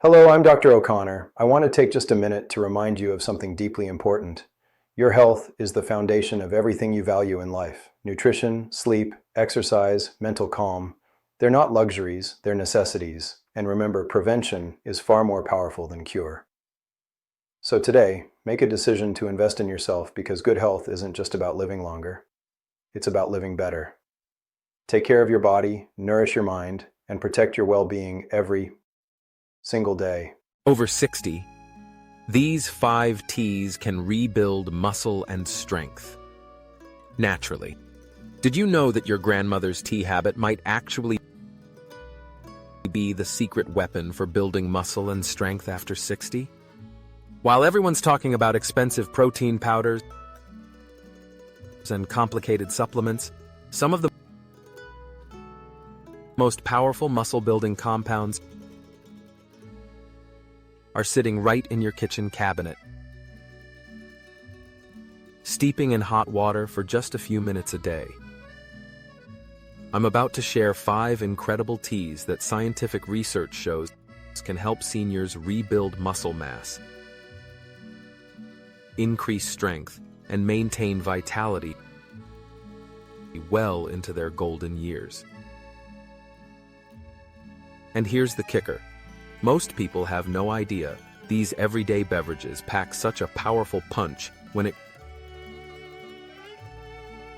Hello, I'm Dr. O'Connor. I want to take just a minute to remind you of something deeply important. Your health is the foundation of everything you value in life. Nutrition, sleep, exercise, mental calm. They're not luxuries, they're necessities. And remember, prevention is far more powerful than cure. So today, make a decision to invest in yourself because good health isn't just about living longer. It's about living better. Take care of your body, nourish your mind, and protect your well-being every single day. Over 60, these 5 T's can rebuild muscle and strength naturally. Did you know that your grandmother's tea habit might actually be the secret weapon for building muscle and strength after 60? While everyone's talking about expensive protein powders and complicated supplements, some of the most powerful muscle-building compounds are sitting right in your kitchen cabinet, steeping in hot water for just a few minutes a day. I'm about to share 5 incredible teas that scientific research shows can help seniors rebuild muscle mass, increase strength, and maintain vitality well into their golden years. And here's the kicker. Most people have no idea these everyday beverages pack such a powerful punch when it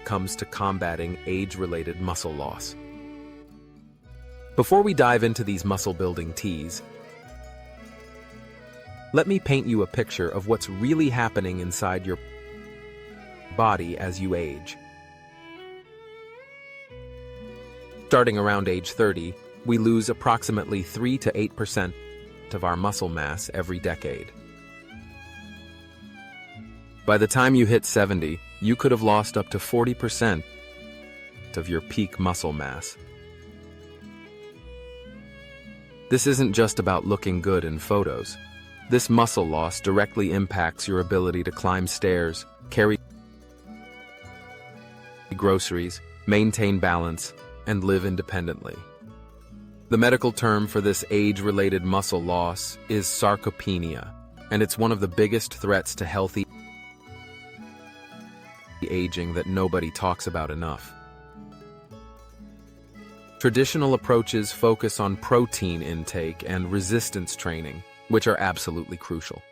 comes to combating age-related muscle loss. Before we dive into these muscle-building teas, let me paint you a picture of what's really happening inside your body as you age. Starting around age 30, we lose approximately 3 to 8% of our muscle mass every decade. By the time you hit 70, you could have lost up to 40% of your peak muscle mass. This isn't just about looking good in photos. This muscle loss directly impacts your ability to climb stairs, carry groceries, maintain balance, and live independently. The medical term for this age-related muscle loss is sarcopenia, and it's one of the biggest threats to healthy aging that nobody talks about enough. Traditional approaches focus on protein intake and resistance training, which are absolutely crucial.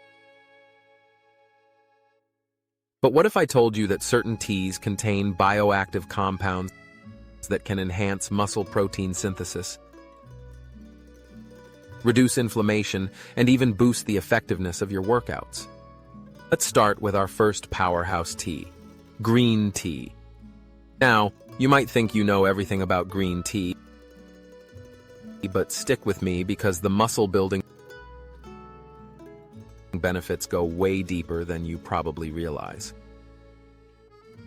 But what if I told you that certain teas contain bioactive compounds that can enhance muscle protein synthesis, reduce inflammation, and even boost the effectiveness of your workouts? Let's start with our first powerhouse tea, green tea. Now, you might think you know everything about green tea, but stick with me because the muscle-building benefits go way deeper than you probably realize.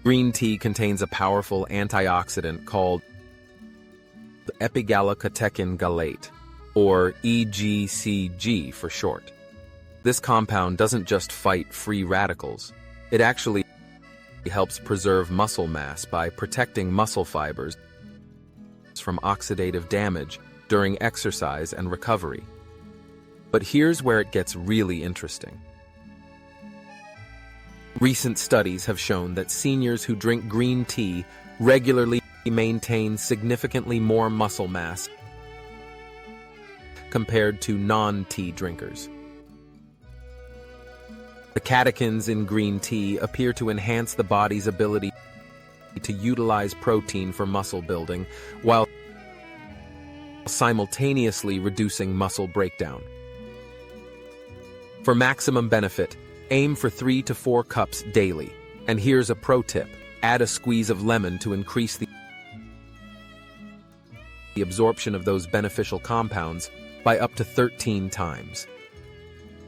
Green tea contains a powerful antioxidant called epigallocatechin gallate, or EGCG for short. This compound doesn't just fight free radicals, it actually helps preserve muscle mass by protecting muscle fibers from oxidative damage during exercise and recovery. But here's where it gets really interesting. Recent studies have shown that seniors who drink green tea regularly maintain significantly more muscle mass compared to non-tea drinkers. The catechins in green tea appear to enhance the body's ability to utilize protein for muscle building while simultaneously reducing muscle breakdown. For maximum benefit, aim for 3 to 4 cups daily. And here's a pro tip: add a squeeze of lemon to increase the absorption of those beneficial compounds by up to 13 times.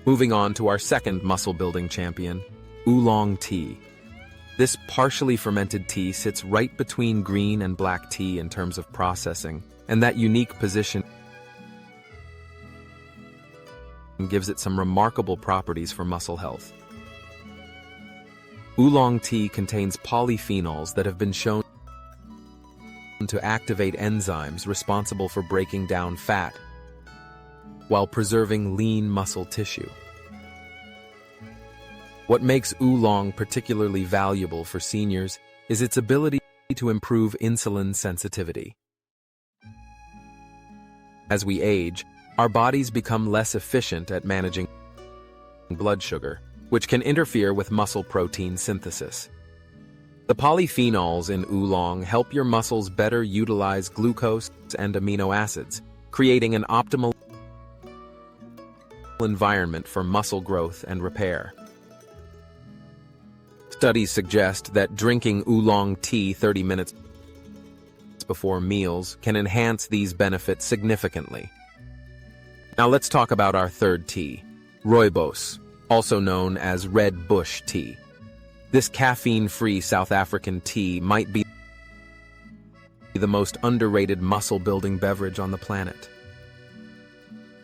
Moving on to our second muscle-building champion, oolong tea. This partially fermented tea sits right between green and black tea in terms of processing, and that unique position gives it some remarkable properties for muscle health. Oolong tea contains polyphenols that have been shown to activate enzymes responsible for breaking down fat while preserving lean muscle tissue. What makes oolong particularly valuable for seniors is its ability to improve insulin sensitivity. As we age, our bodies become less efficient at managing blood sugar, which can interfere with muscle protein synthesis. The polyphenols in oolong help your muscles better utilize glucose and amino acids, creating an optimal environment for muscle growth and repair. Studies suggest that drinking oolong tea 30 minutes before meals can enhance these benefits significantly. Now let's talk about our third tea, rooibos, also known as red bush tea. This caffeine-free South African tea might be the most underrated muscle-building beverage on the planet.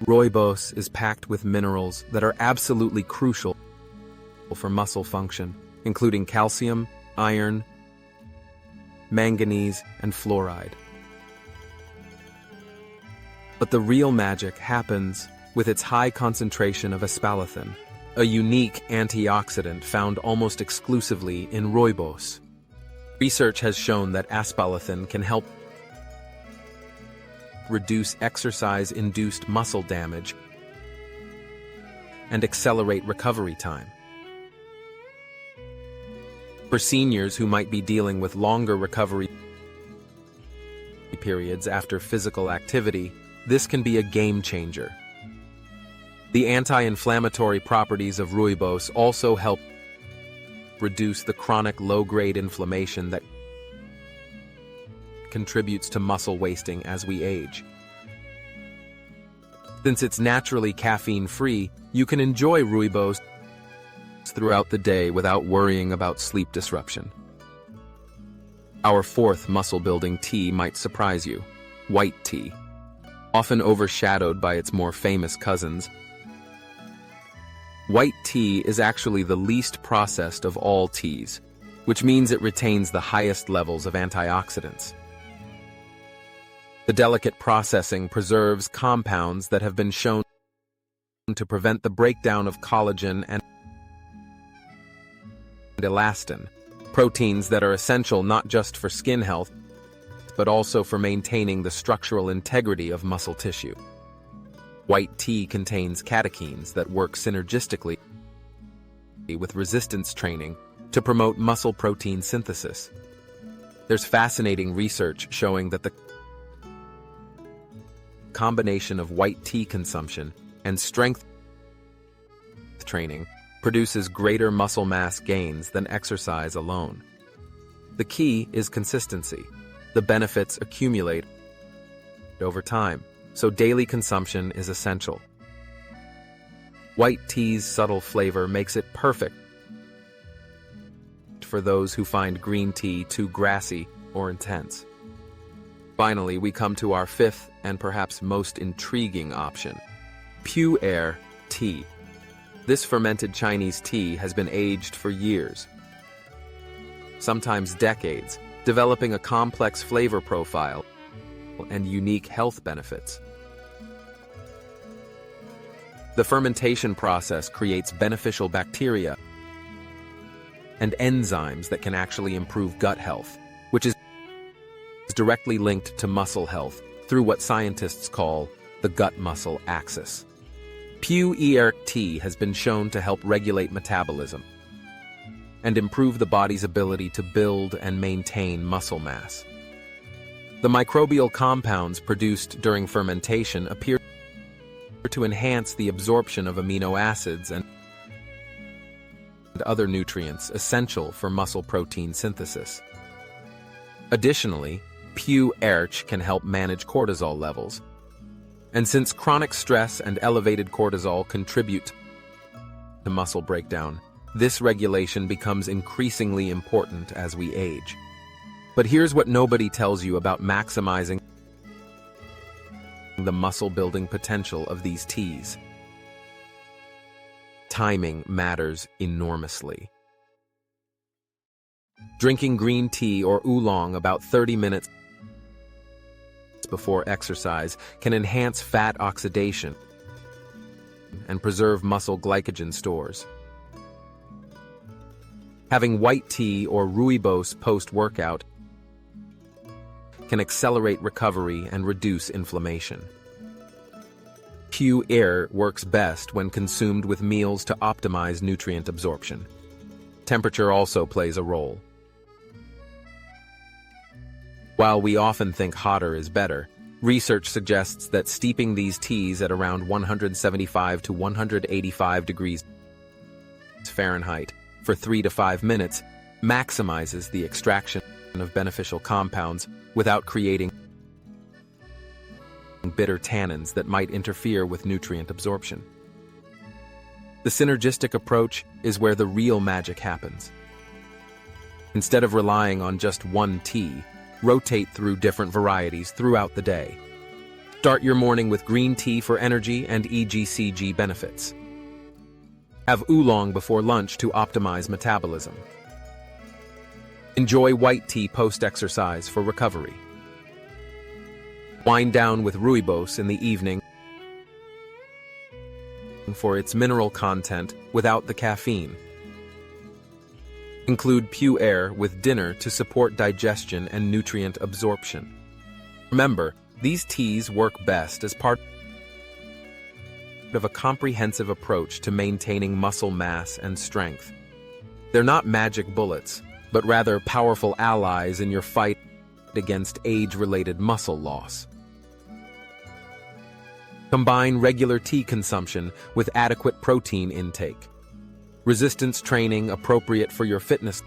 Rooibos is packed with minerals that are absolutely crucial for muscle function, including calcium, iron, manganese, and fluoride. But the real magic happens with its high concentration of aspartame, a unique antioxidant found almost exclusively in rooibos. Research has shown that aspartame can help reduce exercise-induced muscle damage and accelerate recovery time. For seniors who might be dealing with longer recovery periods after physical activity, this can be a game changer. The anti-inflammatory properties of rooibos also help reduce the chronic low-grade inflammation that contributes to muscle wasting as we age. Since it's naturally caffeine-free, you can enjoy rooibos throughout the day without worrying about sleep disruption. Our fourth muscle-building tea might surprise you, white tea. Often overshadowed by its more famous cousins, white tea is actually the least processed of all teas, which means it retains the highest levels of antioxidants. The delicate processing preserves compounds that have been shown to prevent the breakdown of collagen and elastin, proteins that are essential not just for skin health, but also for maintaining the structural integrity of muscle tissue. White tea contains catechins that work synergistically with resistance training to promote muscle protein synthesis. There's fascinating research showing that the combination of white tea consumption and strength training produces greater muscle mass gains than exercise alone. The key is consistency. The benefits accumulate over time, so daily consumption is essential. White tea's subtle flavor makes it perfect for those who find green tea too grassy or intense. Finally, we come to our fifth and perhaps most intriguing option, pu'er tea. This fermented Chinese tea has been aged for years, sometimes decades, developing a complex flavor profile and unique health benefits. The fermentation process creates beneficial bacteria and enzymes that can actually improve gut health, which is directly linked to muscle health through what scientists call the gut-muscle axis. Pu'er tea has been shown to help regulate metabolism and improve the body's ability to build and maintain muscle mass. The microbial compounds produced during fermentation appear to enhance the absorption of amino acids and other nutrients essential for muscle protein synthesis. Additionally, pu'er can help manage cortisol levels. And since chronic stress and elevated cortisol contribute to muscle breakdown, this regulation becomes increasingly important as we age. But here's what nobody tells you about maximizing the muscle-building potential of these teas. Timing matters enormously. Drinking green tea or oolong about 30 minutes before exercise can enhance fat oxidation and preserve muscle glycogen stores. Having white tea or rooibos post-workout can accelerate recovery and reduce inflammation. Pure air works best when consumed with meals to optimize nutrient absorption. Temperature also plays a role. While we often think hotter is better, research suggests that steeping these teas at around 175 to 185 degrees Fahrenheit for 3 to 5 minutes maximizes the extraction of beneficial compounds without creating bitter tannins that might interfere with nutrient absorption. The synergistic approach is where the real magic happens. Instead of relying on just one tea, rotate through different varieties throughout the day. Start your morning with green tea for energy and EGCG benefits. Have oolong before lunch to optimize metabolism. Enjoy white tea post-exercise for recovery. Wind down with rooibos in the evening for its mineral content without the caffeine. Include pure air with dinner to support digestion and nutrient absorption. Remember, these teas work best as part of a comprehensive approach to maintaining muscle mass and strength. They're not magic bullets, but rather powerful allies in your fight against age-related muscle loss. Combine regular tea consumption with adequate protein intake. Resistance training appropriate for your fitness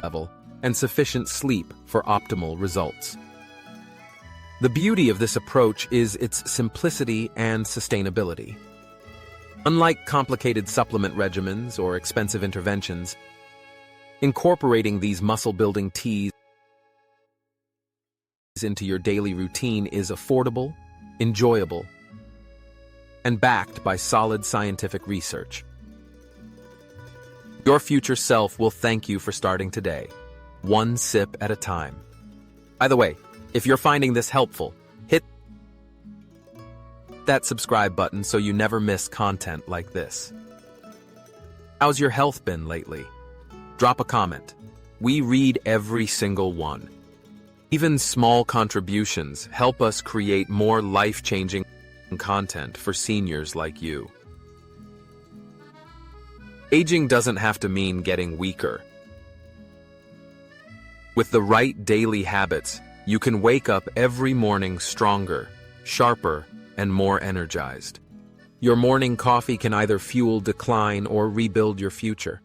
level, and sufficient sleep for optimal results. The beauty of this approach is its simplicity and sustainability. Unlike complicated supplement regimens or expensive interventions, incorporating these muscle-building teas into your daily routine is affordable, enjoyable, and backed by solid scientific research. Your future self will thank you for starting today, one sip at a time. By the way, if you're finding this helpful, hit that subscribe button so you never miss content like this. How's your health been lately? Drop a comment. We read every single one. Even small contributions help us create more life-changing content for seniors like you. Aging doesn't have to mean getting weaker. With the right daily habits, you can wake up every morning stronger, sharper, and more energized. Your morning coffee can either fuel decline or rebuild your future.